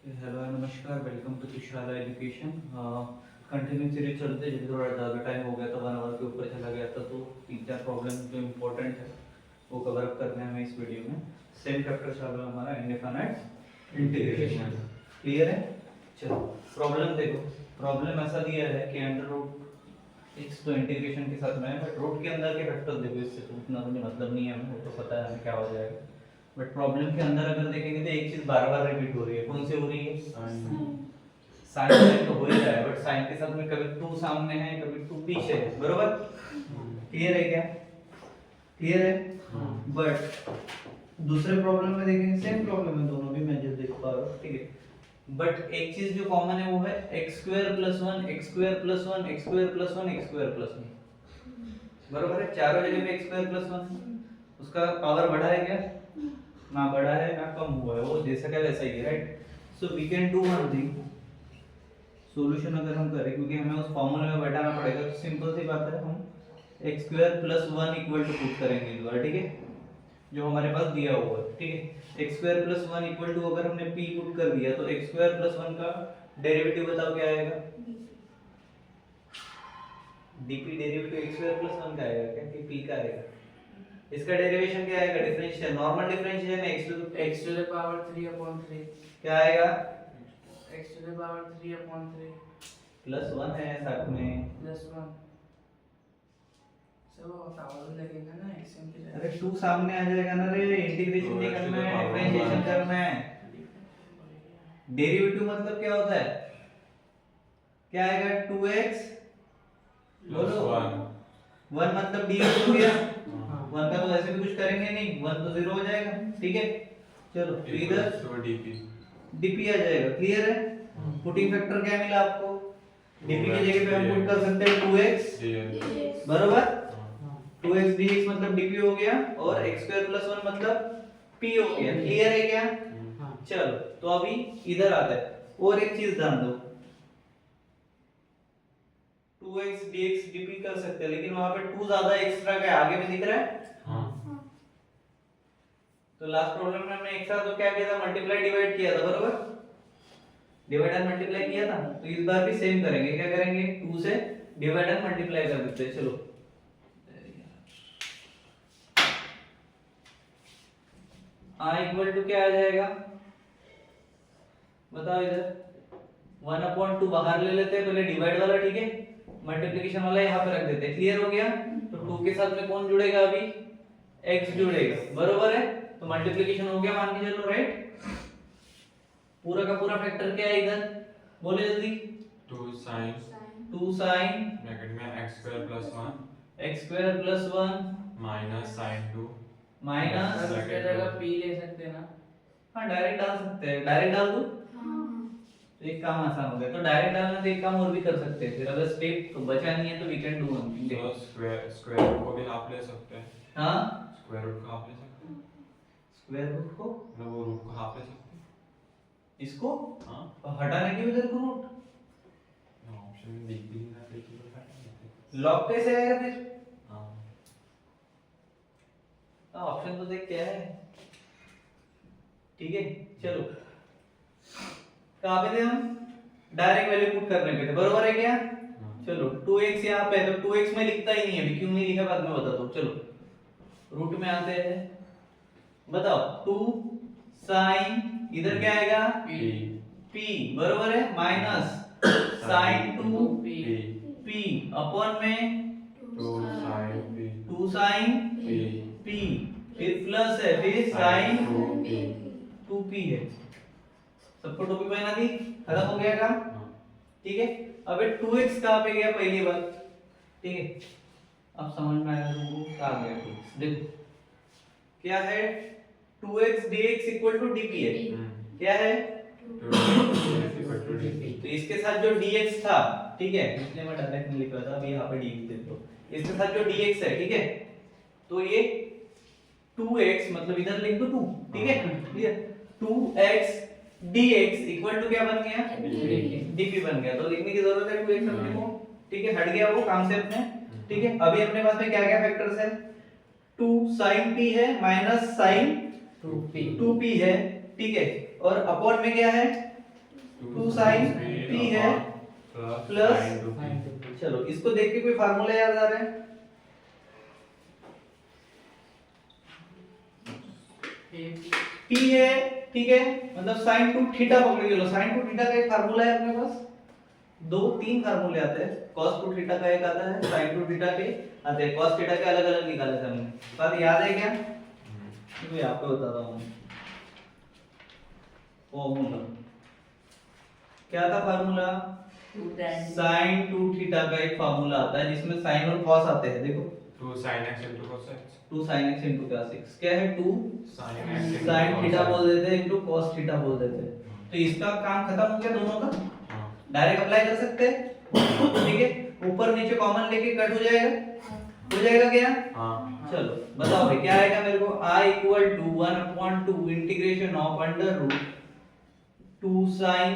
Hello नमस्कार, welcome to Tushara education. Continue series चलते जब थोड़ा ज़्यादा टाइम हो गया था, 1 आवर के ऊपर चला गया था, तो 3-4 प्रॉब्लम जो इम्पोर्टेंट है वो कवर अप करने हैं हमें इस वीडियो में। सेम चैप्टर चल रहा है हमारा इंडेफिनाइट इंटीग्रेशन। क्लियर है? चलो प्रॉब्लम देखो। प्रॉब्लम ऐसा दिया है कि अंडर रूट एक्स तो इंटीग्रेशन के साथ में है, बट रूट के अंदर के फैक्टर देखो, इससे तो उतना मुझे मतलब नहीं है, हमें वो तो पता है हमें क्या हो जाएगा। बट प्रॉब्लम के अंदर अगर देखेंगे तो एक चीज बार बार रिपीट हो रही है। कौन सी हो रही है? साइन तो हो ही रहा है, बट साइन के साथ में कभी टू सामने है, कभी टू पीछे है। बरोबर? क्लियर है क्या? क्लियर है? बट दूसरे प्रॉब्लम में देखेंगे, सेम प्रॉब्लम है दोनों भी, मैं जो देख पा रहा हूँ, ठीक है। बट एक चीज जो कॉमन है वो है x square plus 1 x square plus 1 x square plus 1 x square plus 1। बरोबर है? चारों जगह पे x स्क्वायर प्लस 1, उसका पावर बढ़ा है क्या? ना बढ़ा है ना कम हुआ है, वो जैसा का वैसा ही है, right? So we can do one thing. Solution अगर हम करें, क्योंकि हमें उस फॉर्मूले में बैठाना पड़ेगा, तो सिंपल सी बात है, हम x square plus 1 equal to put करेंगे इस बार, ठीक है, जो हमारे पास दिया हुआ है, ठीक है। x square plus 1 equal to अगर हमने p पुट कर दिया तो x स्क्वायर प्लस 1 का डेरिवेटिव बताओ क्या आएगा? dp derivative x square plus 1 का आएगा क्या, कि p का आएगा? इसका डेरिवेशन क्या आएगा? डिफरेंशियल, नॉर्मल डिफरेंशियल है, x टू द पावर 3/3 क्या आएगा? x to the power 3/3 plus 1 है साथ में, plus 1 सब पावर लगेगा ना एक्सएम के अरे 2 सामने आ जाएगा ना रे, इंटीग्रेशन नहीं करना है, डिफरेंशिएशन करना है। डेरिवेटिव मतलब क्या होता है? क्या आएगा? 2x बोलो 1 मतलब dx हो गया। 1 का तो ऐसे भी कुछ करेंगे नहीं, 1 तो 0 हो जाएगा, ठीक है। चलो तो इधर dp आ जाएगा। क्लियर है? पुटिंग फैक्टर क्या मिला आपको? dp की जगह पे हम पुट कर सकते हैं 2x, बरोबर? 2x dx मतलब dp हो गया, और x स्क्वायर प्लस 1 मतलब p हो गया। क्लियर है क्या? चलो तो अभी इधर आता है, और एक चीज ध्यान दो, 2x dx dp कर सकते हैं, लेकिन वहां पे 2 ज्यादा एक्स्ट्रा का आगे में दिख रहा है। तो लास्ट प्रॉब्लम में हमने एक साथ तो क्या किया था? मल्टीप्लाई डिवाइड किया था, बरोबर? डिवाइड एंड मल्टीप्लाई किया था, तो इस बार भी सेम करेंगे। क्या करेंगे? 2 से डिवाइड एंड मल्टीप्लाई कर देते हैं। चलो a इक्वल टू क्या आ जाएगा? बताओ इधर। 1/2 बाहर ले लेते हैं पहले, डिवाइड वाला, ठीक है, मल्टीप्लिकेशन वाला यहाँ पे रख देते हैं। क्लियर हो गया? तो 2 के साथ में कौन जुड़ेगा? अभी x जुड़ेगा, बरोबर है? तो मल्टीप्लिकेशन हो गया मान के चलो, राइट? पूरा का पूरा फैक्टर क्या है इधर? बोले जल्दी। 2 sin ब्रैकेट में x square plus 1 minus sin 2 minus, उसके जगह p ले सकते हैं ना। हाँ डायरेक्ट डाल सकते हैं। डायरेक्ट डाल दो तो एक काम आसान हो गया। तो डायरेक्ट डालना तो एक काम और भी कर सकते हैं, फिर अगर स्टेप तो बचा नहीं है तो we can do one thing. तो स्क्वायर रूट को भी हाफ ले सकते हैं। हाँ स्क्वायर रूट को हाफ ले सकते हैं, स्क्वायर रूट को, मतलब वो रूट को हाफ ले सकते हैं। इसको हाँ, तो हटाने की वजह को रूट ऑप्शन में दिख भी नहीं रहा, देखिए तो हटा देते हैं। लॉग कैसे आएगा फिर? हाँ, ऑप्शन तो देख क्या है, ठीक है। चलो कहाँ पे थे हम? डायरेक्ट वैल्यू पुट करने पे थे, बरोबर है क्या? चलो 2x यहाँ पे है, तो 2x में लिखता ही नहीं है, अभी क्यों नहीं लिखा बाद में बताता हूँ। चलो रूट में आते हैं, बताओ 2 sin इधर क्या आएगा? p, बरोबर है, माइनस sin 2 p अपॉन में 2 sin p, फिर प्लस है, फिर sin 2p है। सबको टोपी पहना दी, खत्म हो गया काम, ठीक है। अब 2x कहाँ पे गया पहली बार, ठीक है, अब समझ में आया तुमको कहाँ गया 2x। देखो क्या है, 2x dx equal to dp है। क्या है? तो इसके साथ जो dx था, ठीक है, इसलिए मैं डायरेक्ट नहीं लिख रहा था, अभी यहाँ पे dx देख लो। इसके साथ जो dx है, ठीक है, तो ये 2x मतलब इधर लिख दो 2, ठीक है, clear. 2x dx equal to क्या बन गया? dp बन गया। तो लिखने की जरूरत है 2x अपने को, ठीक है, हट गया वो काम से अपने, ठीक है। अभी अपने पास में क्या क्या फैक्टर्स है? 2 sin p है, माइनस sin 2p है, ठीक है, और अपॉन में क्या है? 2 sin p है प्लस sin 2p। चलो इसको देख के कोई फार्मूला याद आ रहा है? p है, ठीक है, मतलब sin 2 थीटा पकड़ के लो। sin 2 थीटा का एक फार्मूला है अपने पास, दो तीन फार्मूले आते हैं। cos 2 थीटा का एक आता है, sin 2 थीटा के आते हैं। cos थीटा के अलग अलग निकाले थे हमने, बात याद है क्या? मैं आपको बताता हूँ। फॉर्मूला क्या था? फार्मूला sin 2 थीटा का एक फार्मूला आता है जिसमें sin और cos आते हैं। देखो 2 sin x into cos x। 2 sin x into cos x क्या है? 2 sin x into sin cos theta x। बोल देते हैं into cos थीटा बोल देते हैं। तो इसका काम खत्म हो गया दोनों का, हाँ। डायरेक्ट अप्लाई कर सकते हैं, ठीक है। ऊपर नीचे कॉमन लेके कट हो जाएगा, हो जाएगा क्या? हाँ। चलो बताओ भाई क्या आएगा मेरे को? I equal to 1/2 integration of under root 2 sin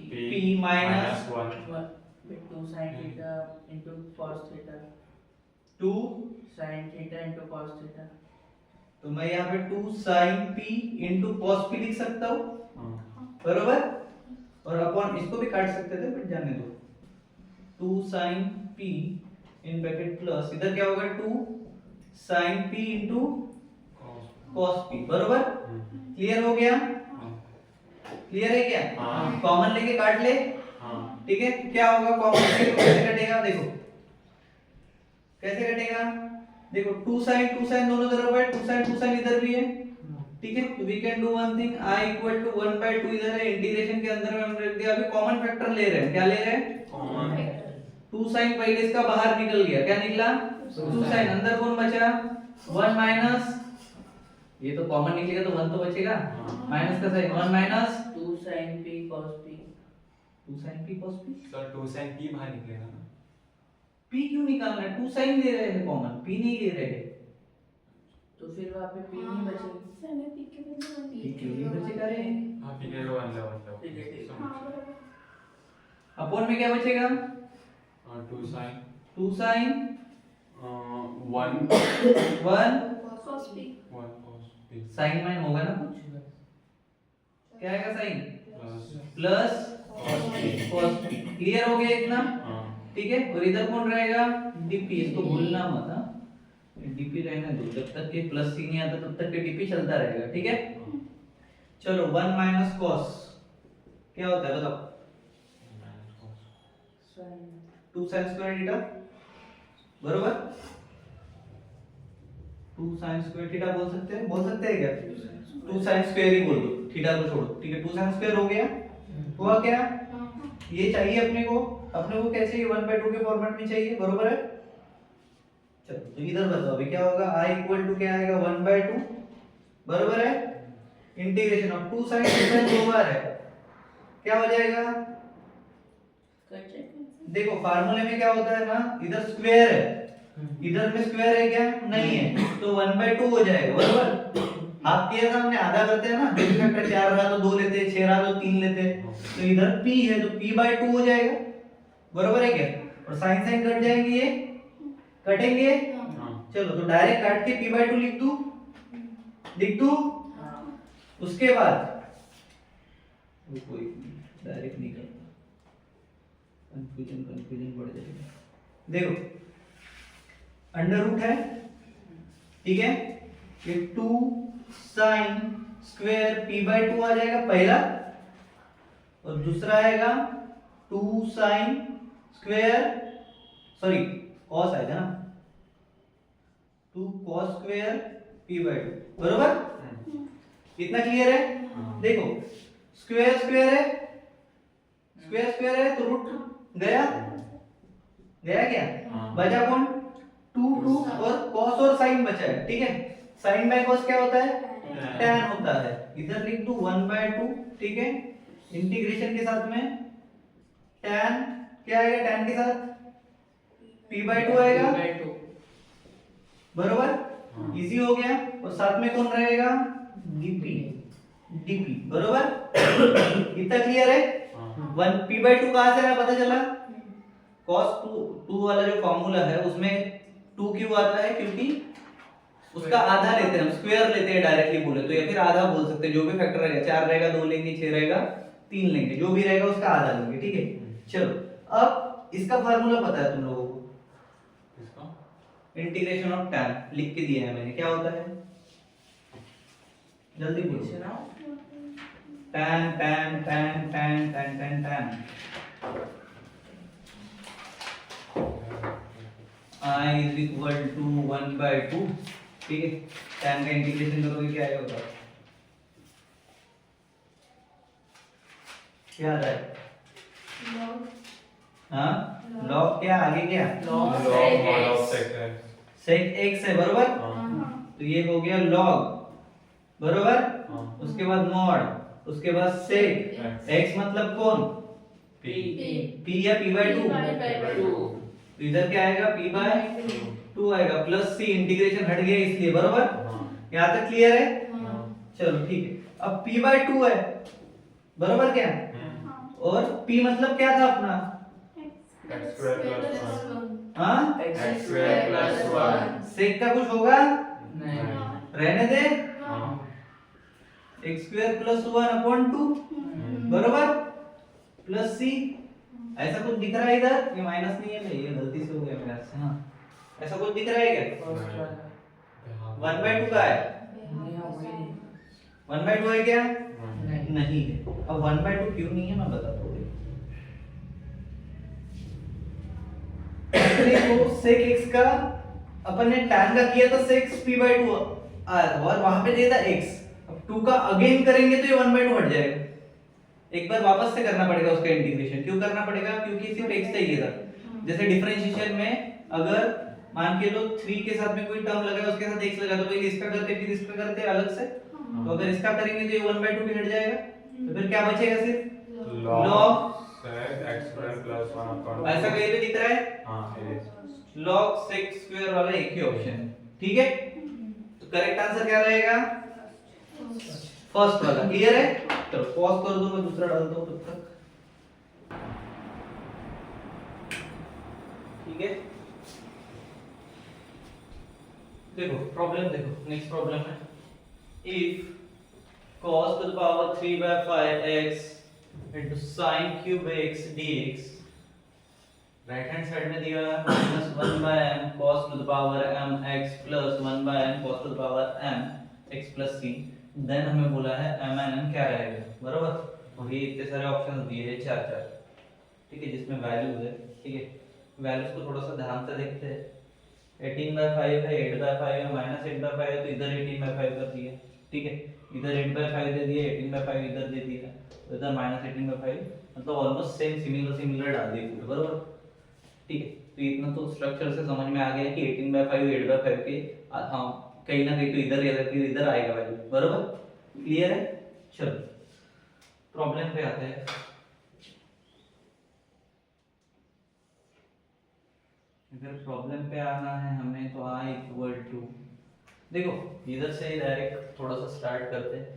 p minus 1। 2 sin theta into cos theta 2, sin theta into cos theta। तो मैं यहाँ पे 2 sin p into cos p लिख सकता हूँ, बरोबर। और अपॉन इसको भी काट सकते थे बट जाने दो। 2 sin p in bracket plus इधर क्या होगा? 2 sin p into cos p, बरोबर। क्लियर हो गया? क्लियर है क्या? हाँ। कॉमन लेके काट ले, हाँ। ठीक है। क्या होगा कॉमन लेके? कैसे कटेगा? देखो कैसे कटेगा, देखो 2 sin दोनों तरफ है, 2 sin इधर भी है, ठीक है। तो we can do one thing, I equal to 1/2 इधर है, इंटीग्रेशन के अंदर में हमने रख दिया। अभी कॉमन फैक्टर ले रहे हैं, क्या ले रहे हैं? कॉमन। 2 sin पहले इसका बाहर निकल गया, क्या निकला? 2 sin। अंदर कौन बचा? 1 माइनस, ये तो कॉमन निकलेगा तो 1 तो बचेगा, माइनस का sign 1 minus 2 sin p cos p। 2 sin p cos p। Sir 2 sin p बाहर निकलेगा ना? p क्यों निकालना है? 2 sin ले रहे हैं कॉमन, p नहीं ले रहे हैं। तो फिर वहां पे p नहीं बचेगा। p क्यों नहीं बचेगा रे? हाँ ठीक है, वो अंदर ठीक है, ठीक है। समझ। अपॉन में क्या बचेगा? 2 sin 2 sin 1 1 cos p sine माइन होगा ना कुछ, क्या आएगा? Sine plus plus cos p। Clear हो गया इतना, ठीक है। और इधर कौन रहेगा? dp, इसको भूलना मत। हाँ dp रहने दो, जब तक के प्लस सी नहीं आता तब तक के dp चलता रहेगा, ठीक है। चलो 1 माइनस cos क्या होता है बताओ? 2 sin स्क्वायर थीटा, बरोबर। 2 sin स्क्वायर थीटा बोल सकते हैं, बोल सकते हैं क्या? 2 sin स्क्वायर ही बोल दो, थीटा को छोड़ो, ठीक है। 2 sin स्क्वायर हो गया, हुआ क्या? ये चाहिए अपने को क्या चाहिए? 1/2 के फॉर्मेट में चाहिए, बरोबर है। चलो तो इधर बताओ अभी क्या होगा? I इक्वल टू क्या आएगा? 1/2, बरोबर है। इंटीग्रेशन ऑफ 2 sin 2 sin दो बार है, क्या हो जाएगा? देखो फार्मूले में क्या होता है ना, इधर स्क्वायर है, इधर में स्क्वायर है क्या? नहीं है, तो 1/2 हो जाएगा, बरोबर। हाफ किया था हमने, आधा करते हैं ना, जो भी फैक्टर 4 रहा तो 2 लेते, 6 रहा तो 3 लेते। तो इधर p है तो p/2 हो जाएगा, बरोबर है क्या? और sin sin कट जाएंगे, ये कटेंगे। चलो तो डायरेक्ट काट के p/2 लिख दूं। उसके बाद कोई डायरेक्ट नहीं करता, कंफ्यूजन बढ़ जाएगा। देखो अंडर रूट है, ठीक है। ये 2 sin स्क्वायर p/2 आ जाएगा पहला, और दूसरा आएगा 2 sin स्क्वायर, सॉरी cos आएगा ना, 2 cos स्क्वायर p/2, बरोबर। इतना क्लियर है? देखो स्क्वायर स्क्वायर है, स्क्वायर स्क्वायर है तो रूट गया क्या? बचा कौन? 2 और cos और sin बचा है, ठीक है। sin बाय cos क्या होता है? tan होता है। इधर लिख दूं 1/2, ठीक है। इंटीग्रेशन के साथ में tan क्या आएगा? tan के साथ p/2 आएगा, बरोबर। इजी हो गया। और साथ में कौन रहेगा? dp, बरोबर। इतना क्लियर है? 1 p/2 कहां से आया पता चला? cos 2 वाला जो फॉर्मूला है उसमें 2 क्यों आता है? क्योंकि उसका आधा लेते हैं हम, स्क्वायर लेते हैं डायरेक्टली बोले तो, या फिर आधा बोल सकते हैं, जो भी फैक्टर रहेगा, 4 रहेगा, 2 लेंगे, 6 रहेगा, 3 लेंगे, जो भी रहेगा उसका आधा लेंगे, ठीक है। चलो अब इसका फार्मूला पता है तुम लोगों को, इसका इंटीग्रेशन ऑफ tan लिख के दिया है मैंने, क्या होता है जल्दी बोलो। Integration of tan tan tan tan tan tan tan I is equal to 1/2, ठीक है। tan का इंटीग्रेशन करोगे क्या आएगा बताओ, क्या आ रहा है? हाँ log क्या आगे क्या log log sec mod of x. sec x. sec x है बरोबर, हाँ तो ये हो गया log बरोबर, हाँ उसके बाद mod, उसके बाद sec x x मतलब कौन, p p या p/2, तो इधर क्या आएगा p/2 आएगा, प्लस c इंटीग्रेशन हट गया इसलिए बरोबर, हाँ यहाँ तक क्लियर है। हाँ चलो ठीक है, अब p/2 है बरोबर क्या, और p मतलब क्या था अपना, x square plus 1 हाँ x square plus 1 sec का कुछ होगा, नहीं रहने दे, हाँ x स्क्वायर प्लस 1/2 बरोबर, प्लस c, ऐसा कुछ दिख रहा है इधर, ये माइनस नहीं है भाई, ये गलती से हो गया मेरे से, हाँ ऐसा कुछ दिख रहा है क्या, first वाला 1/2 का है, नहीं वही 1/2 है क्या, नहीं नहीं है। अब 1/2 क्यों नहीं है मैं बताता हूँ। देखो sec x का अपन ने tan का किया था sec p/2 आया था, और वहां पे दिया था x, अब 2 का अगेन करेंगे तो ये 1/2 हट जाएगा, एक बार वापस से करना पड़ेगा उसका इंटीग्रेशन, क्यों करना पड़ेगा, क्योंकि सिर्फ x चाहिए था। जैसे डिफरेंशिएशन में अगर मान के लो 3 के साथ में कोई टर्म लगा है उसके साथ x लगा, तो पहले इसका करते फिर इसका करते अलग से, तो अगर इसका करेंगे तो ये 1/2 भी हट जाएगा, तो फिर क्या बचेगा सिर्फ log sec x square plus 1 upon ऐसा कहीं पे दिख रहा है, हाँ it is log sec square वाला एक ही ऑप्शन है, ठीक है। तो करेक्ट आंसर क्या रहेगा, फर्स्ट वाला, क्लियर है। चलो पॉज कर दो, मैं दूसरा डालता हूं तब तक, ठीक है। देखो प्रॉब्लम देखो, नेक्स्ट प्रॉब्लम है, if cos to the power 3/5x into sin cube x dx, right hand side में दिया है -1/m cos to the power m x plus 1/m cos to the power m x plus c, then हमें बोला है m n n क्या रहेगा बराबर, और ये इतने सारे ऑप्शंस दिए हैं 4 ठीक है, जिसमें वैल्यूज है, ठीक है। वैल्यूज को थोड़ा सा ध्यान से देखते हैं, 18/5 है, 8/5 है, -8/5 है, तो इधर 18/5 कर दिया, ठीक है, इधर 8/5 दे दिया, 18/5 इधर दे दिया, तो इधर -18/5, मतलब ऑलमोस्ट सेम सिमिलर डाल दिए पूरे बराबर, ठीक है। तो इतना तो स्ट्रक्चर से समझ में आ गया कि 18/5 8/5 के हाँ कहीं ना कहीं तो इधर या फिर इधर आएगा वैल्यू बराबर, क्लियर है। चलो प्रॉब्लम पे आते हैं, अगर प्रॉब्लम पे आना है हमें तो i इक्वल टू, देखो इधर से डायरेक्ट थोड़ा सा स्टार्ट करते हैं,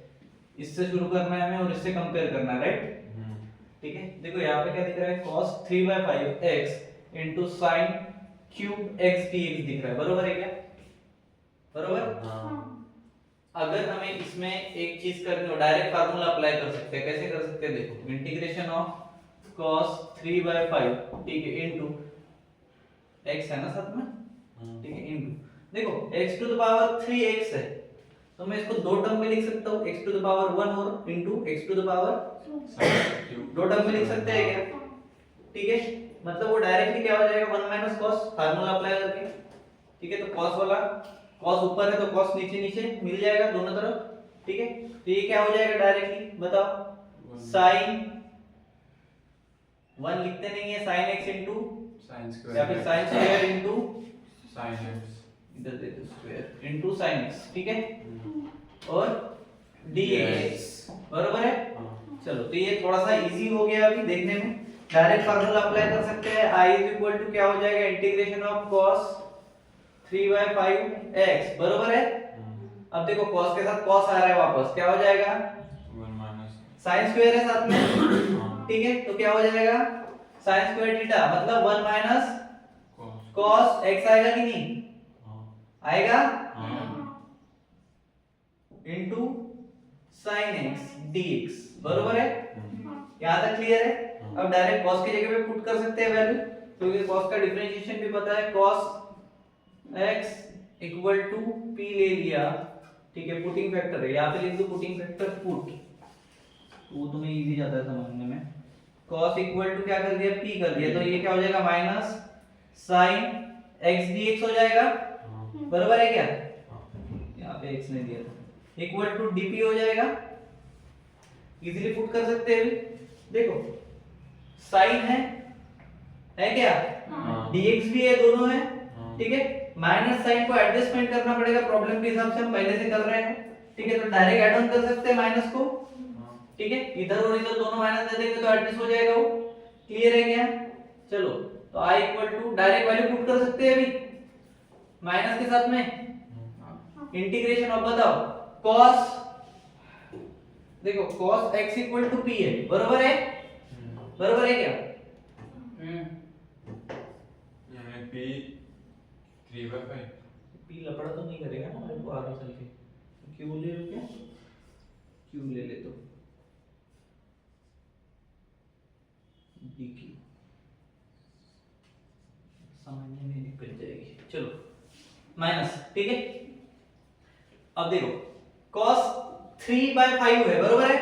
इससे शुरू करना है हमें और इससे कंपेयर करना है, राइट, ठीक है। देखो यहाँ पे क्या दिख रहा है, cos 3/5x into sin cube x dx दिख रहा है, बरोबर है क्या, बरोबर। अगर हमें इसमें एक चीज करनी हो, डायरेक्ट फार्मूला अप्लाई कर सकते हैं, कैसे कर सकते हैं, देखो इंटीग्रेशन ऑफ cos 3/5, ठीक है, इनटू x है ना साथ में, ठीक है, इनटू देखो x to the power 3x है, तो मैं इसको दो टर्म में लिख सकता हूँ, x टू द पावर 1 और into x to the power, दो टर्म में लिख सकते हैं क्या, ठीक है। मतलब वो डायरेक्टली क्या हो जाएगा, 1 माइनस cos, फार्मूला अप्लाई करके, ठीक है। तो cos वाला, cos ऊपर है तो cos नीचे नीचे मिल जाएगा दोनों तरफ, ठीक है। तो ये क्या हो जाएगा डायरेक्टली बताओ, sin 1 लिखते नहीं है, sin x into sin square या फिर sin square into sin x इधर दे दो स्क्वायर इनटू sin x, ठीक है, और dx बरोबर है। चलो तो ये थोड़ा सा इजी हो गया अभी देखने में, डायरेक्ट फार्मूला अप्लाई कर सकते हैं, i इज इक्वल टू क्या हो जाएगा, इंटीग्रेशन ऑफ cos 3/5x बरोबर है। अब देखो cos के साथ cos आ रहा है वापस, क्या हो जाएगा, 1 minus sin स्क्वायर है साथ में, ठीक है, तो क्या हो जाएगा sin स्क्वायर थीटा, मतलब 1 माइनस cos x आएगा कि नहीं, आएगा, इनटू sin x dx बरोबर है, यहाँ तक क्लियर है। अब डायरेक्ट cos की जगह पे पुट कर सकते हैं वैल्यू, क्योंकि cos का डिफरेंशिएशन भी पता है, cos x equal to p ले लिया, ठीक है, पुटिंग फैक्टर है, यहाँ पे लिख दो पुटिंग फैक्टर पुट, वो तुम्हें इजी जाता है समझने में। cos इक्वल टू क्या कर दिया, p कर दिया, तो ये क्या हो जाएगा माइनस sin x dx हो जाएगा, बराबर है क्या, यहाँ पे x ने दिया था, इक्वल टू dp हो जाएगा, इजीली पुट कर सकते हैं। देखो sin है क्या, dx भी है, दोनों है, ठीक है, माइनस साइन को एडजस्टमेंट करना पड़ेगा प्रॉब्लम के हिसाब से, हम पहले से कर रहे हैं, ठीक है, तो डायरेक्ट ऐड ऑन कर सकते हैं माइनस को, ठीक है, इधर और इधर दोनों माइनस दे देंगे तो एडजस्ट हो जाएगा वो, क्लियर है क्या। चलो तो i equal to direct value put कर सकते हैं अभी माइनस के साथ में, इंटीग्रेशन ऑफ बताओ cos, देखो cos x equal to p है, बरोबर है, बरोबर है क्या, यानी p 3/5 p लपड़ा तो नहीं करेगा ना मेरे को आगे चल के, q ले लो क्या, q ले ले तो dq समझने में दिक्कत जाएगी, चलो माइनस, ठीक है। अब देखो cos 3/5 है, बरोबर है,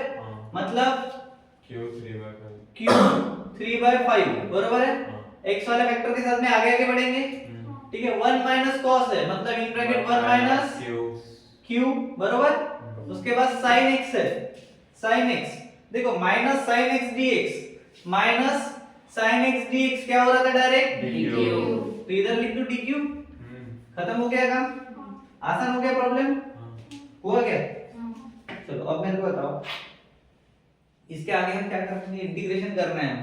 मतलब q 3/5 q 3/5 बरोबर है, x वाले वेक्टर के साथ में आगे आगे बढ़ेंगे, ठीक है, 1 माइनस cos है, मतलब इन ब्रैकेट 1 माइनस q बरोबर, उसके बाद sin x है, sin x, देखो minus sin x dx, minus sin x dx क्या हो रहा था डायरेक्ट dq, तो इधर लिख दो dq, खत्म हो गया काम, आसान हो गया प्रॉब्लम, हुआ क्या। चलो अब मेरे को बताओ, इसके आगे हम क्या करना है, इंटीग्रेशन करना है,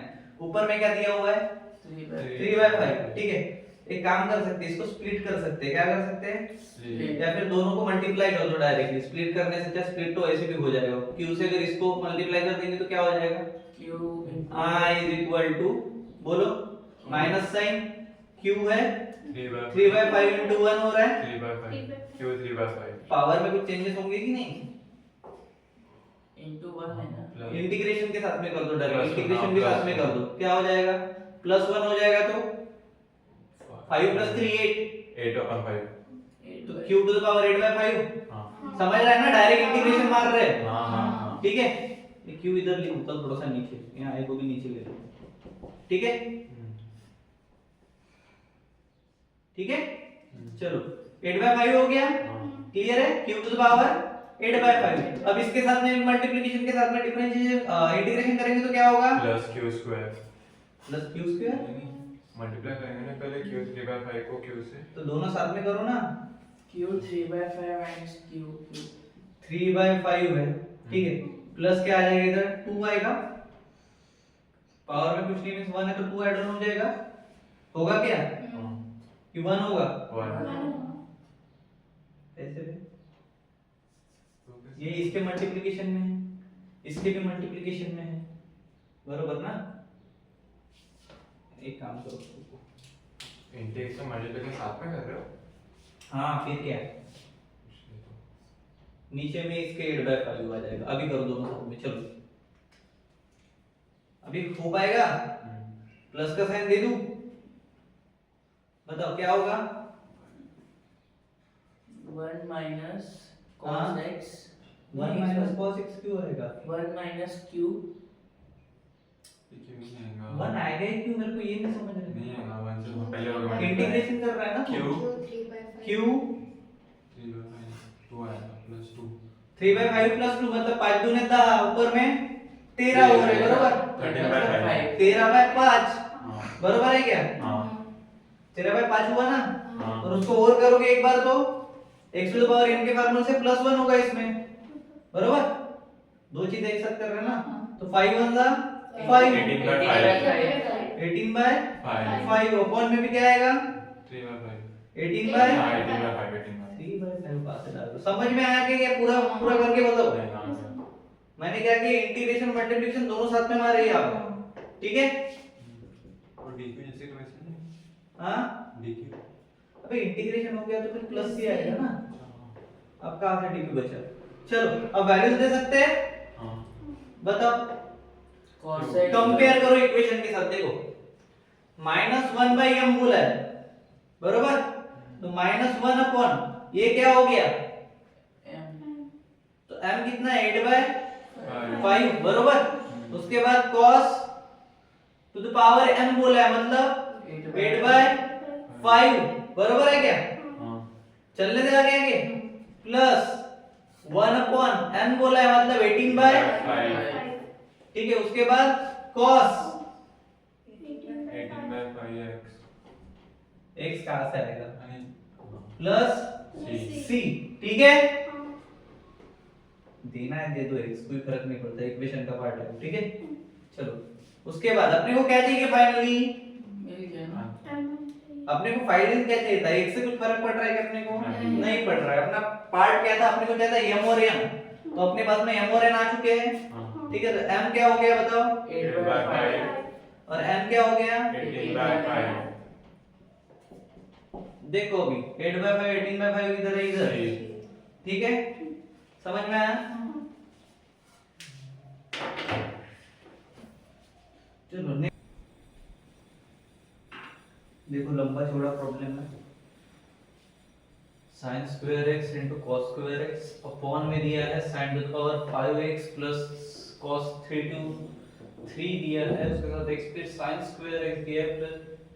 ऊपर में क्या दिया हुआ है 3/5, ठीक है, एक काम कर सकते हैं, इसको स्प्लिट कर सकते हैं, क्या कर सकते हैं, या फिर दोनों को मल्टीप्लाई कर दो डायरेक्टली, स्प्लिट करने से क्या, स्प्लिट तो ऐसे भी हो जाएगा, q से अगर इसको मल्टीप्लाई कर देंगे तो क्या हो जाएगा, i इज इक्वल टू, बोलो, माइनस साइन q है 3/5 into 1 हो रहा है, 3/5 q 3/5 पावर में कुछ चेंजेस होंगे कि नहीं, into 1 है ना, इंटीग्रेशन के साथ में कर दो डायरेक्ट, Plus इंटीग्रेशन हाँ, के plus साथ में कर दो, क्या हो जाएगा, +1 हो जाएगा, तो 5 + 3 8, 8/5 तो q टू द पावर 8/5, हां समझ रहा है ना, डायरेक्ट इंटीग्रेशन मार रहे हैं, हां ठीक है, ये q इधर लिखो तो थोड़ा सा नीचे, यहाँ a को भी नीचे ले लो, ठीक है, ठीक है, चलो 8/5 हो गया, क्लियर है, q टू द पावर 8/5, अब इसके साथ में मल्टीप्लिकेशन के साथ में डिफरेंशिएशन इंटीग्रेशन करेंगे तो क्या होगा, +q², plus q square, multiply करेंगे ना पहले q 3/5 को q से, तो दोनों साथ में करो ना, q 3/5 minus q 3/5 है, ठीक है, प्लस क्या आ जाएगा इधर 2 आएगा, पावर में कुछ नहीं, 1 है तो 2 ऐड ऑन हो जाएगा, होगा क्या, कि 1 होगा, 1 ऐसे भी ये इसके मल्टीप्लिकेशन में है, इसके भी मल्टीप्लिकेशन में है, बरोबर ना, एक काम करो, इंटीग्रेशन मल्टीप्लिकेशन साथ में कर रहे हो, हाँ फिर क्या, नीचे में इसके 8/5 आ जाएगा, अभी करो दोनों साथ में, चलो अभी हो पाएगा, प्लस का साइन दे दूं, बताओ क्या होगा, 1 minus हाँ। cos x 1 minus cos x क्यों आएगा, 1 minus q क्यों नहीं आएगा, 1 आएगा ही क्यों, मेरे को ये नहीं समझ रहा, नहीं आएगा 1 से पहले होगा इंटीग्रेशन कर रहा है ना, q q 3/5 2 आएगा +2 3/5 + 2 मतलब 5 दूने 10, ऊपर में 13 हो रहे, बरोबर, 13/5 13/5 हां बरोबर है क्या, हां 13/5 हुआ ना, हाँ। और उसको और करोगे एक बार तो x to the power n के फार्मूले से +1 होगा इसमें, बरोबर, दो चीज एक साथ कर रहे हैं ना, तो 5 1 जा 5, 18/5 अपॉन में भी क्या आएगा 3/5 18/5 हां 18/5 3/5 पास डाल दो, समझ में आया कि ये पूरा पूरा करके बताओ, नहीं हां मैंने क्या किया, इंटीग्रेशन मल्टीप्लिकेशन दोनों साथ में मारे आप, ठीक है, और dq जैसे तो वैसे नहीं, हाँ dq अबे इंटीग्रेशन हो गया तो फिर प्लस ही आएगा ना, अब कहां से dq बचा, चलो अब वैल्यूज दे सकते हैं, हां बताओ, cosec कंपेयर करो इक्वेशन के साथ। देखो -1/m बोला है, बरोबर, तो -1 ये क्या हो गया, m तो m कितना है 8/5, बरोबर। उसके बाद cos to the power m बोला है, मतलब 8/5, बरोबर है क्या, चलने दे आगे आगे, प्लस 1/n बोला है, मतलब 18/5, ठीक है। उसके बाद cos 18/5x x कहां से आएगा, आणि प्लस c, ठीक है। देना है दे दो, x कोई फर्क नहीं पड़ता, इक्वेशन का पार्ट है, ठीक है। चलो उसके बाद अपने को क्या चाहिए फाइनली, मिल गया ना, अपने को फाइनली क्या चाहिए था, एक से कुछ फर्क पड़ रहा है कि अपने को नहीं। नहीं पड़ रहा है। अपना पार्ट क्या था, अपने को चाहिए था m और n, तो अपने पास में m और n आ चुके हैं, ठीक है। तो m क्या हो गया बताओ, 8/5 और n क्या हो गया, 18/5 देखो अभी 8/5 18/5 इधर है इधर, ठीक है, समझ में आया। चलो देखो लंबा चौड़ा प्रॉब्लम है, sin square x into cos square x upon में दिया है sin to the power 5x plus cos 3 दिया है, उसके साथ x फिर sin स्क्वायर x दिया है,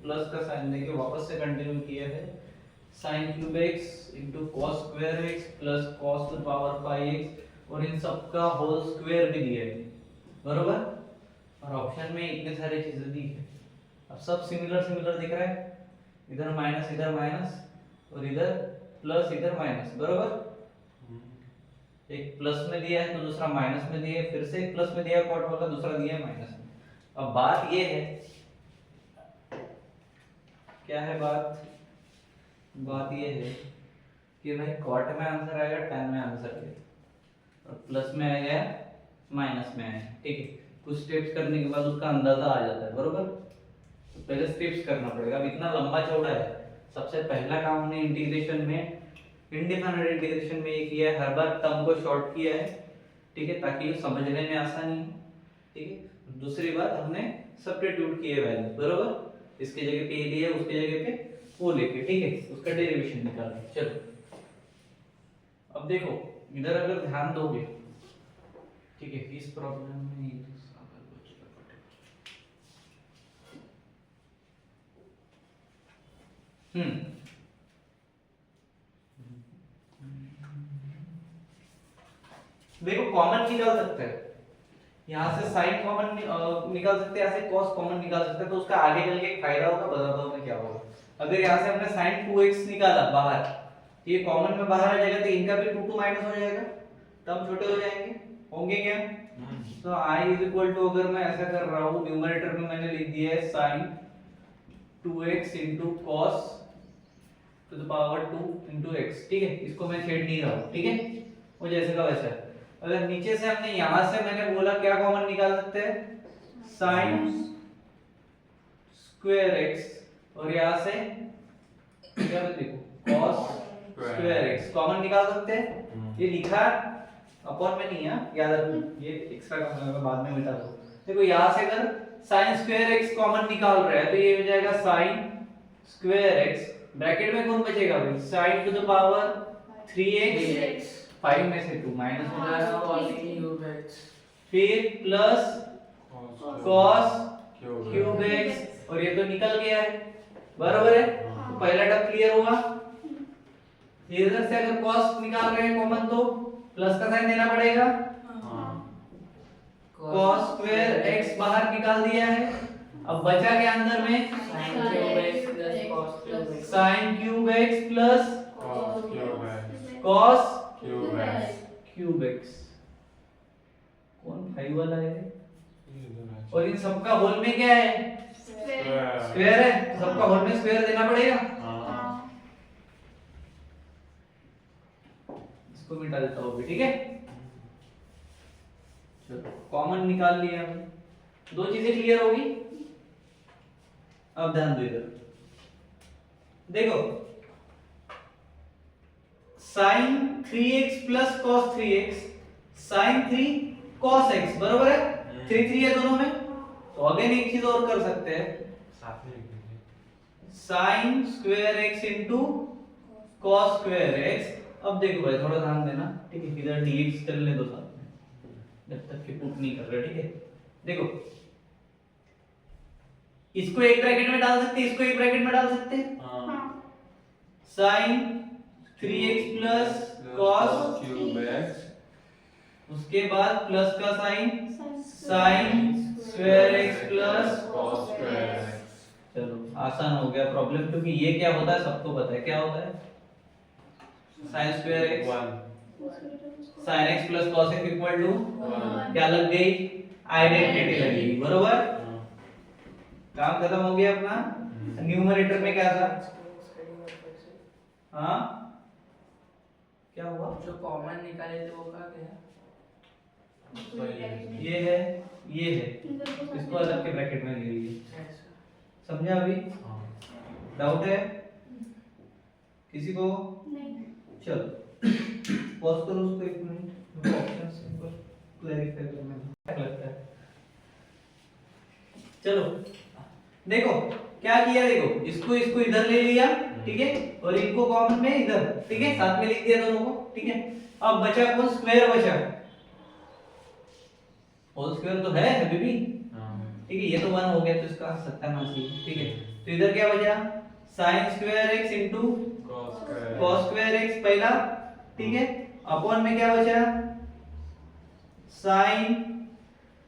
प्लस का साइन देके वापस से कंटिन्यू किया है sin cube x into cos square x plus cos to the power 5x, और इन सब का होल स्क्वायर भी दिया है, बरोबर। और ऑप्शन में इतने सारे चीजें दी है, अब सब सिमिलर सिमिलर दिख रहा है, इधर माइनस और इधर प्लस इधर माइनस, बरोबर। एक प्लस में दिया है तो दूसरा माइनस में दिया है, फिर से एक प्लस में दिया है कॉट वाला, दूसरा दिया है माइनस में। अब बात ये है, क्या है बात ये है कि भाई कॉट में आंसर आएगा, tan में आंसर आएगा, और प्लस में आएगा माइनस में आएगा, ठीक है। कुछ स्टेप्स करने के बाद उसका अंदाजा आ जाता है, बरोबर। तो पहले स्टेप्स करना पड़ेगा, अब इतना लंबा चौड़ा है। सबसे पहला काम हमने इंटीग्रेशन में, इनडिफिनिट इंटीग्रेशन में ये किया है, हर बार टर्म को शॉर्ट किया है, ठीक है, ताकि समझने में आसानी हो, ठीक है। दूसरी बात हमने सब्स्टिट्यूट किए वैल्यू, बरोबर, इसकी जगह पे ये दिया, उसकी जगह पे वो लेके, ठीक है, उसका डेरिवेशन निकालना। चलो अब देखो इधर अगर ध्यान दोगे, ठीक है, इस प्रॉब्लम में ये देखो कॉमन निकाल सकते हैं, यहाँ से साइन कॉमन निकाल सकते हैं, यहाँ से कॉस कॉमन निकाल सकते हैं, तो उसका आगे चल के एक फायदा होगा, बताता हूँ मैं क्या होगा। अगर यहाँ से हमने sin 2x निकाला बाहर, तो ये कॉमन में बाहर आ जाएगा, तो इनका भी 2 माइनस हो जाएगा, टर्म छोटे हो जाएंगे, होंगे क्या। तो i इज इक्वल टू, अगर मैं ऐसा कर रहा हूँ, न्यूमरेटर में मैंने लिख दिया है sin 2x into cos to the power 2 into x, ठीक है, इसको मैं छेड़ नहीं रहा हूँ, ठीक है, वो जैसे का वैसा है। अगर नीचे से हमने यहां से मैंने बोला क्या कॉमन निकाल सकते हैं, sin स्क्वायर x, और यहां से क्या देखो cos स्क्वायर x कॉमन निकाल सकते हैं। ये लिखा अपॉन में नहीं है, याद रखो, ये एक्स्ट्रा का मैं बाद में मिटा दूं। देखो यहां से अगर sin स्क्वायर x कॉमन निकाल रहे हैं, तो ये हो जाएगा sin स्क्वायर x, ब्रैकेट में कौन बचेगा भाई, sin to the power 3x, 5 में से 2 माइनस हो जाएगा, cos क्यूब x, फिर प्लस cos क्यूब x, और ये तो निकल गया है, बराबर है। तो पहला टर्म क्लियर हुआ। इधर से अगर cos निकाल रहे हैं कॉमन, तो प्लस का साइन देना पड़ेगा, cos स्क्वायर x बाहर निकाल दिया है। अब बचा क्या अंदर में, sin cube x plus cos cube x, sin cube x plus cos cube x, कौन 5 वाला है, और इन सबका होल में क्या है, स्क्वायर है, तो सबका होल में स्क्वायर देना पड़ेगा। इसको मिटा देता हूँ, ठीक है। चलो कॉमन निकाल लिया हमने, दो चीजें क्लियर होगी। अब ध्यान दो इधर, देखो sin 3x plus cos 3x, sin 3 cos x, बरोबर है? 3 है दोनों में। तो अगेन एक चीज और कर सकते हैं, साथ में लिख दीजिए। sin square x into cos square x। अब देखो भाई थोड़ा ध्यान देना, ठीक है? इधर dx चलने दो साथ में, जब तक कि पुट नहीं कर रहे, ठीक है? देखो इसको एक ब्रैकेट में डाल सकते हैं, इसको एक ब्रैकेट में डाल सकते हैं। हाँ। sin 3x plus cos, cube x उसके बाद प्लस का sine sin square x plus cos square x। चलो आसान हो गया प्रॉब्लम, क्योंकि ये क्या होता है सबको पता है, क्या होता है? sin square x 1 sin x plus cos x equal to 1। क्या लग गई? आइडेंटिटी लगी, बरोबर? काम खत्म हो गया अपना। न्यूमरेटर में क्या था? हाँ क्या हुआ? जो कॉमन निकाले थे वो क्या गया? ये है, ये है, इसको अलग के ब्रैकेट में ले लीजिए। समझा अभी? डाउट है किसी को? चलो पॉज करो उसको एक मिनट, ऑप्शन सिंपल क्लैरिफाई करना है, लगता है। चलो देखो क्या किया, देखो इसको इसको इधर ले लिया, ठीक है? और इनको कॉमन में इधर, ठीक है? साथ में लिख दिया दोनों को, ठीक है? अब बचा कौन? स्क्वायर बचा, होल स्क्वायर तो है अभी भी, ठीक है? ये तो 1 हो गया, तो इसका सत्यानाशी, ठीक है? तो इधर क्या बचा? sin square x into cos square x पहला, ठीक है? अपॉन में क्या बचा? sin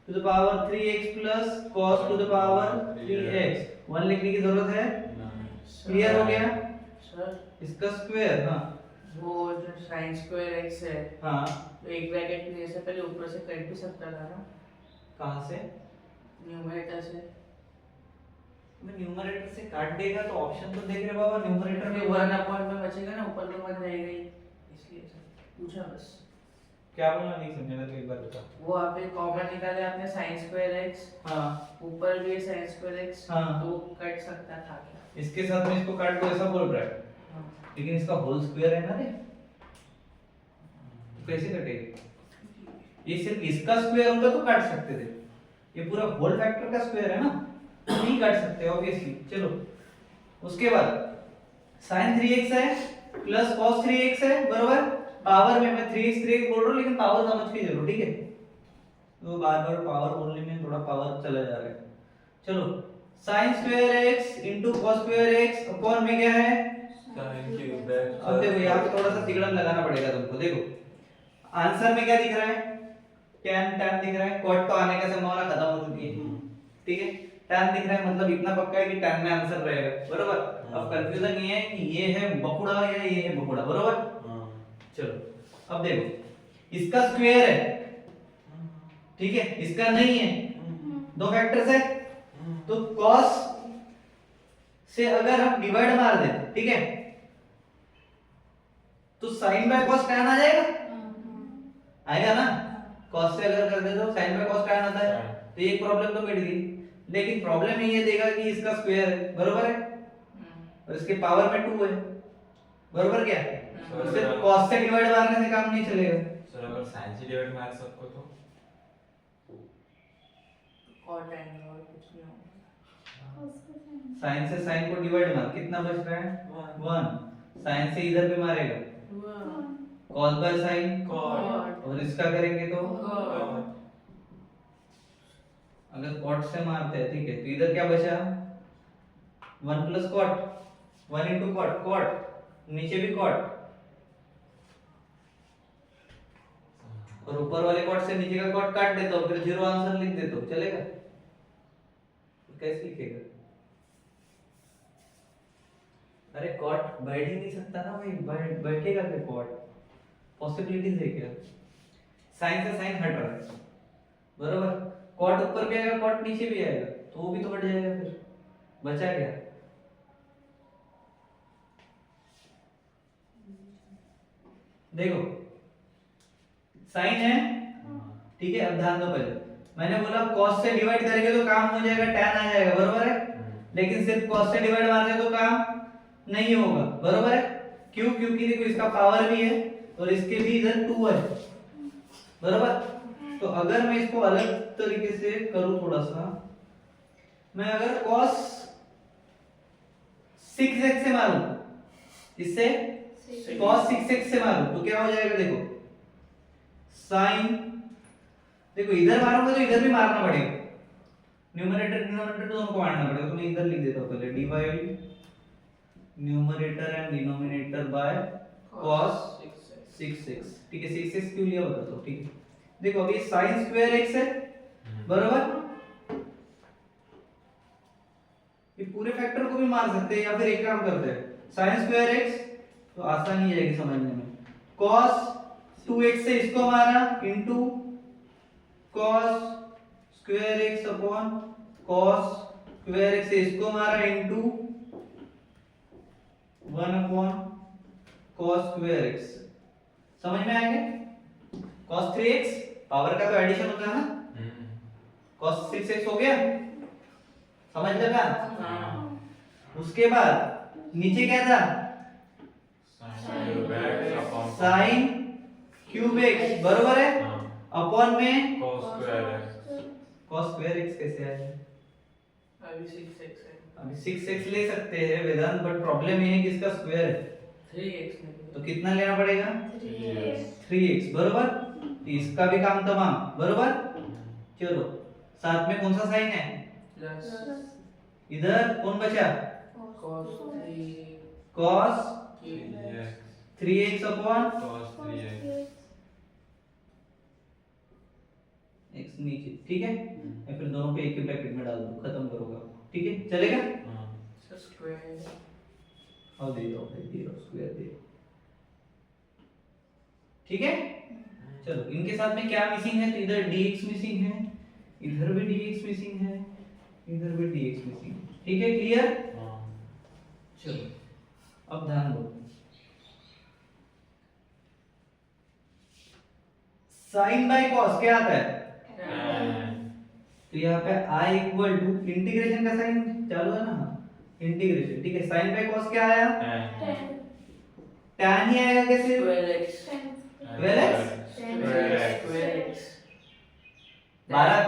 to the power 3x plus cos to the power 3x। 1 लिखने की जरूरत है? क्लियर हो गया? सर इसका स्क्वायर, हाँ वो जो sin स्क्वायर x है, हाँ, तो एक ब्रैकेट में जैसे पहले ऊपर से कट भी सकता था ना, कहाँ से? न्यूमरेटर से। मैं न्यूमरेटर से काट देगा तो ऑप्शन तो देख रहे बाबा, न्यूमरेटर में 1 में बचेगा ना, ऊपर तो 1 रहेगा ही, इसलिए सर पूछा बस। क्या बोला नहीं समझा, मैं तो एक बार बता। वो आपने कॉमन निकाले आपने sin स्क्वायर x, हाँ ऊपर भी sin स्क्वायर x, हाँ। तो कट सकता था क्या? इसके साथ में इसको काट दो ऐसा बोल रहा है, हाँ। लेकिन इसका होल स्क्वायर है ना रे, तो कैसे कटेगा? ये सिर्फ इसका स्क्वायर होता तो काट सकते थे, ये पूरा होल फैक्टर का स्क्वायर है ना, तो नहीं काट सकते ऑब्वियसली। चलो उसके बाद sin 3x है प्लस cos 3x है, बरोबर? पावर में मैं 3x बोल रहा हूँ, लेकिन पावर समझ के चलो, ठीक है? तो बार बार पावर बोलने में थोड़ा पावर चला जा रहा है। चलो sin square x into cos square x upon में क्या है? sin cube x। अब देखो यहाँ पे थोड़ा सा तिगड़म लगाना पड़ेगा तुमको। देखो आंसर में क्या दिख रहा है? tan दिख रहा है, cot तो आने का संभावना खत्म हो चुकी है, ठीक है? tan दिख रहा है, मतलब इतना पक्का है कि tan में आंसर रहेगा, बरोबर? अब कंफ्यूजन ये है कि ये है बकुड़ा या ये है बकुड़ा, बरोबर? चलो अब देखो इसका स्क्वायर है, ठीक है? इसका नहीं है, दो फैक्टर्स है, तो cos से अगर हम डिवाइड मार दें, ठीक है? तो sin बाय cos tan आ जाएगा, आएगा ना? cos से अगर कर दे तो sin बाय cos tan आता है, तो ये प्रॉब्लम तो मिट गई। लेकिन प्रॉब्लम ये देगा कि इसका स्क्वायर है, बरोबर है? और इसके पावर में 2 है, बरोबर क्या? तो सिर्फ cos से डिवाइड मारने से काम नहीं चलेगा। सर अगर sin से डिवाइड मार सबको तो cot एंगल और कुछ नहीं होगा। sin से sin को डिवाइड मार, कितना बच रहा है? 1। sin से इधर भी मारेगा, cos बाय sin, cot। और इसका करेंगे तो cot। अगर cot से मारते हैं, ठीक है? तो इधर क्या बचा? 1 plus cot, 1 into cot, cot, नीचे भी cot, और ऊपर वाले cot से नीचे का cot काट देता हूं, फिर जीरो आंसर लिख देता हूं, चलेगा? तो कैसे लिखेगा? अरे cot बैठ ही नहीं सकता ना भाई, बैठेगा फिर cot? पॉसिबिलिटीज है क्या? sin से sin हट रहा है, बरोबर? cot ऊपर भी आएगा, cot नीचे भी आएगा, तो वो भी तो हट जाएगा, फिर बचा क्या? देखो sin है, ठीक है? अब ध्यान दो, पहले मैंने बोला cos से डिवाइड करेंगे तो काम हो जाएगा, tan आ जाएगा, बरोबर है? लेकिन सिर्फ cos से डिवाइड मारने तो काम नहीं होगा, बरोबर है? क्यों? क्योंकि देखो इसका पावर भी है और इसके भी इधर 2 है, बरोबर? तो अगर मैं इसको अलग तरीके से करूं थोड़ा सा, मैं अगर cos 6x से मारूं, इससे cos 6x से मारूं तो क्या हो जाएगा देखो, sin, देखो इधर मारूंगा तो इधर भी मारना पड़ेगा, न्यूमरेटर डिनोमिनेटर दोनों को मारना पड़ेगा, तो मैं इधर लिख देता हूं पहले, divide numerator and denominator by cos 6x। ठीक है, 6x क्यों लिया बता दो। ठीक है, देखो अभी sin स्क्वायर x है बराबर, ये पूरे फैक्टर को भी मार सकते हैं, या फिर एक काम करते हैं sin स्क्वायर x, तो आसानी हो जाएगी समझने में, cos 2x से इसको मारा into cos square x upon cos square x से इसको मारा into 1 upon cos square x। समझ में आएगा? cos 3x पावर का तो एडिशन होता है ना, cos 6x हो गया, समझ लगा? उसके बाद नीचे क्या था, sin क्यूब x बरोबर है, अपॉन में cos स्क्वायर x कैसे आया? अभी 6x है, अभी 6x ले सकते हैं वेदांत, बट प्रॉब्लम ये है कि इसका स्क्वायर है, 3x नहीं तो कितना लेना पड़ेगा, 3x बरोबर, तो इसका भी काम तमाम बरोबर। चलो साथ में कौन सा साइन है, प्लस इधर कौन बचा, cos 3 cos cube 3x upon x नीचे। ठीक है, या फिर दोनों को एक ही ब्रैकेट में डाल दो, खत्म करोगे। ठीक है, चलेगा? स्क्वायर और दे दो स्क्वायर दे। ठीक है, चलो इनके साथ में क्या मिसिंग है, तो इधर dx मिसिंग है, इधर भी dx मिसिंग है, इधर भी dx मिसिंग है। ठीक है, क्लियर? चलो अब ध्यान दो, साइन बाय कॉस क्या आता है, तो यहाँ पे i इक्वल टू इंटीग्रेशन का साइन चालू है ना, इंटीग्रेशन। ठीक है, साइन बाय कॉस क्या आया, tan ही आएगा कैसे, square x square x square x 12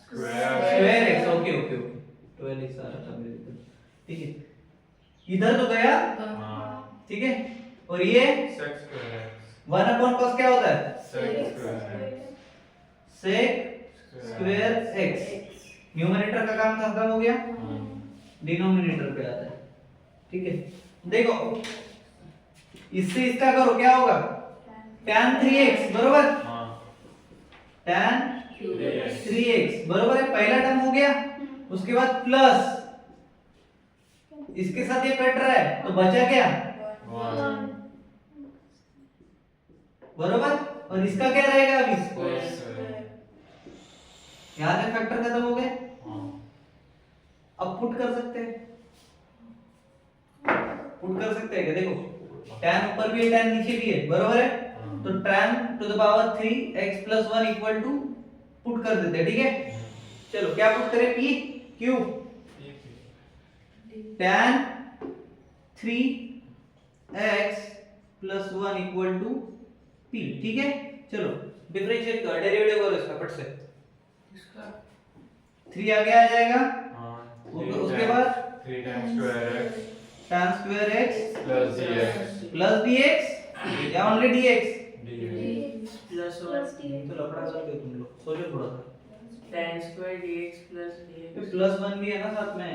square x। Okay okay okay, 12x आ रहा था मेरे को। ठीक है, इधर तो गया। ठीक है, और ये 1 अपॉन cos क्या होता है, sec स्क्वायर x। न्यूमरेटर का काम खत्म हो गया, डिनोमिनेटर पे आता है। ठीक है, देखो इससे इसका करो क्या होगा, tan 3x बरोबर, tan 3x बरोबर है, पहला टर्म हो गया। उसके बाद प्लस, इसके साथ ये कट रहा है तो बचा क्या, बरोबर, और इसका क्या रहेगा अभी, यहाँ से फैक्टर खत्म हो गए। अब पुट कर सकते हैं, क्या, देखो tan ऊपर भी है tan नीचे भी है बरोबर है, तो tan to the power 3x + 1 equal to put कर देते हैं। ठीक है, चलो क्या पुट करें, p q tan 3x + 1 equal to p। ठीक है, चलो डिफरेंशिएट कर, डेरिवेटिव करो इसका फट से, इसका 3 आगे आ जाएगा, उसके बाद tan square x plus dx या ओनली dx, प्लस तो लफड़ा करके तुम लोग सोचो थोड़ा सा, tan square dx plus dx फिर प्लस 1 भी है ना साथ में,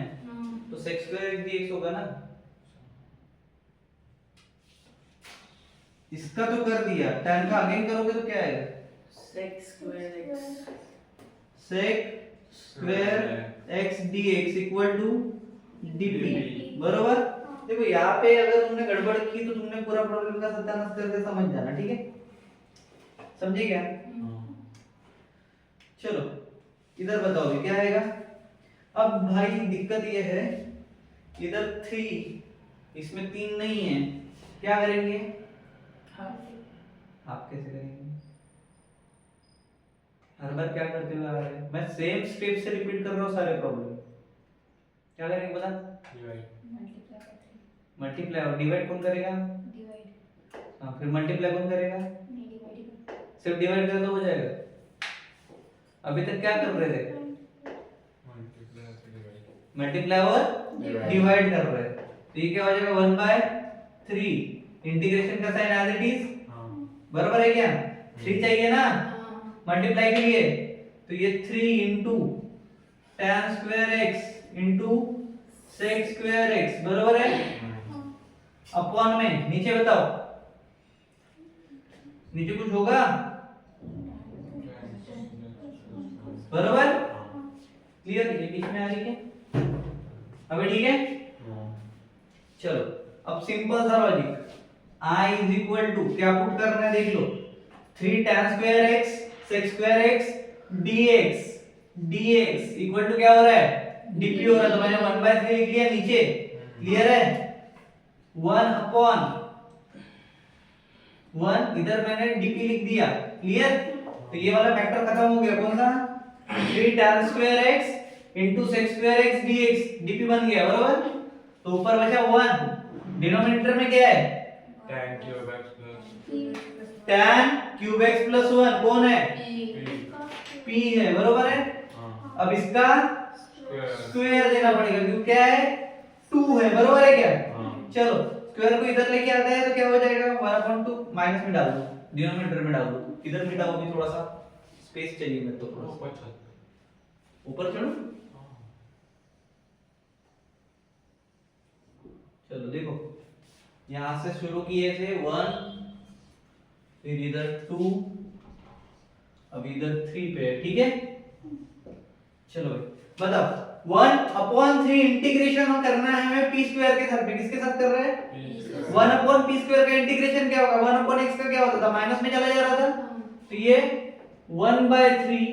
तो sec स्क्वायर dx होगा ना। इसका तो कर दिया, tan का अगेन करोगे तो क्या आएगा, sec square x sec square x dx equal to dp बरोबर। देखो यहाँ पे अगर तुमने गड़बड़ की तो तुमने पूरा प्रॉब्लम का सत्यानाश करके समझ जाना। ठीक है, समझे क्या? चलो इधर बताओ ये क्या आएगा। अब भाई दिक्कत ये है, इधर 3, इसमें 3 नहीं है, क्या करेंगे, आप कैसे करेंगे, हर बार क्या करते हुए आ रहे हैं, मैं सेम स्टेप से रिपीट कर रहा हूँ सारे प्रॉब्लम। क्या करेंगे बता, मल्टीप्लाई, और डिवाइड कौन करेगा, हाँ फिर मल्टीप्लाई कौन करेगा, सिर्फ डिवाइड कर दो हो जाएगा। अभी तक क्या कर रहे थे? मल्टीप्लाई से डिवाइड मल्टीप्लाई और डिवाइड कर रहे हैं। तो ये क्या हो जाएगा 1/3 इंटीग्रेशन का साइन एज इट इज हाँ बराबर है क्या? 3 चाहिए ना मल्टीप्लाई के लिए, तो ये 3 into tan square x into sec square x बराबर है अपॉन में नीचे बताओ, नीचे कुछ होगा बराबर? क्लियर? ये बीच में आ रही है अभी, ठीक है? चलो अब सिंपल सा logic, i is equal to क्या पुट करना है देख लो, 3 tan square x sec square x dx equal to क्या हो रहा है dp हो रहा है, तो मैंने 1/3 लिख लिया नीचे। क्लियर है? 1 अपॉन 1 इधर मैंने dp लिख दिया। क्लियर? तो ये वाला फैक्टर खत्म हो गया, कौन सा 3 tan square x into sec square x dx dp बन गया बराबर। तो ऊपर बचा 1, डिनोमिनेटर में क्या है tan cube x plus tan cube x plus 1 कौन है p है बराबर है। हाँ अब इसका स्क्वायर स्क्वायर देना पड़ेगा क्योंकि क्या है 2 है बराबर है क्या? हाँ चलो स्क्वायर को इधर लेके आता है तो क्या हो जाएगा 1/2 माइनस में डाल दो, डिनोमिनेटर में डाल दो, इधर मिटाओ भी, थोड़ा सा स्पेस चाहिए मेरे को थोड़ा सा। 55 ऊपर चढ़ो, चलो देखो यहां से शुरू किए थे 1, फिर इधर 2, अब इधर 3 पे है। ठीक है? चलो भाई बताओ 1/3 इंटीग्रेशन हम करना है हमें p स्क्वायर के साथ पे, किसके साथ कर रहे हैं 1/p स्क्वायर का इंटीग्रेशन क्या होगा 1/x का क्या होता था माइनस में चला जा रहा था, तो ये 1/3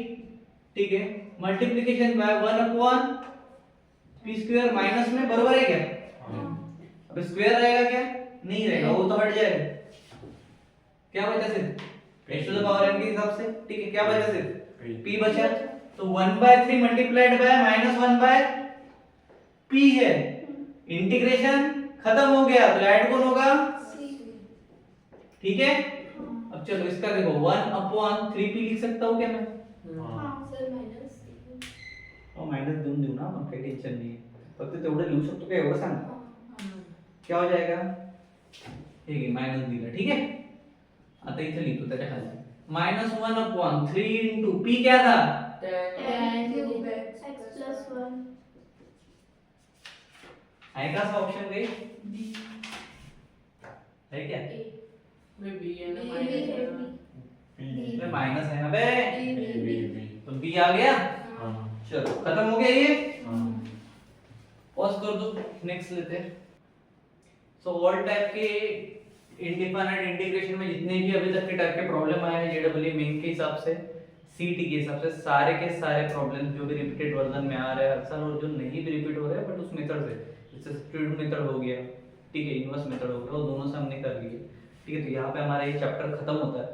ठीक है multiplication bye 1/p square minus में बराबर है क्या? अब स्क्वायर रहेगा क्या? नहीं रहेगा, वो तो हट जाएगा। क्या बचा सिर्फ x to the power n के हिसाब से। ठीक है, क्या बचा सिर्फ p बचा, तो 1/3 मल्टीप्लाइड बाय -1/p है, इंटीग्रेशन खत्म हो गया, तो ऐड कौन होगा ठीक है। अब चलो इसका देखो 1/3p लिख सकता हूं क्या मैं? माइनस देऊ ना पण काही टेन्शन नाही, फक्त तेवढं लिहू शकतो का एवढं सांग। क्या हो जाएगा हे घे माइनस दिला। ठीक है, आता इथे लिहितो त्याच्या खाली -1/3 इंटू p क्या था है का सा ऑप्शन गई है क्या? में बी है ना माइनस इसमें माइनस है ना बे, बी तो b आ गया। हाँ चलो खत्म हो गया ये, हाँ पॉज कर दो, नेक्स्ट लेते हैं। सो ऑल टाइप के इनडिफिनिट इंटीग्रेशन में जितने भी अभी तक के टाइप के प्रॉब्लम आए हैं जेडब्ल्यू मेन के हिसाब से सीटी के हिसाब से सारे के सारे प्रॉब्लम जो भी रिपीटेड वर्जन में आ रहे हैं अक्सर, और जो नहीं भी रिपीट हो रहे हैं बट उस मेथड से, जैसे सब्स्टिट्यूट मेथड हो गया ठीक है, इनवर्स मेथड हो गया, वो दोनों से हमने कर लिए। ठीक है, तो यहाँ पे हमारा ये चैप्टर खत्म होता है।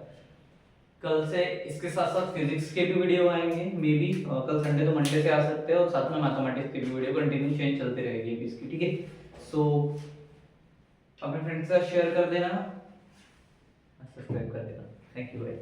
कल से इसके साथ साथ फिजिक्स के भी वीडियो आएंगे, मे बी कल संडे तो मंडे से आ सकते हैं, और साथ में मैथमेटिक्स की भी वीडियो कंटिन्यू चेंज चलती रहेगी इसकी। ठीक है, सो अपने फ्रेंड्स के साथ शेयर कर देना, सब्सक्राइब कर देना। थैंक यू भाई।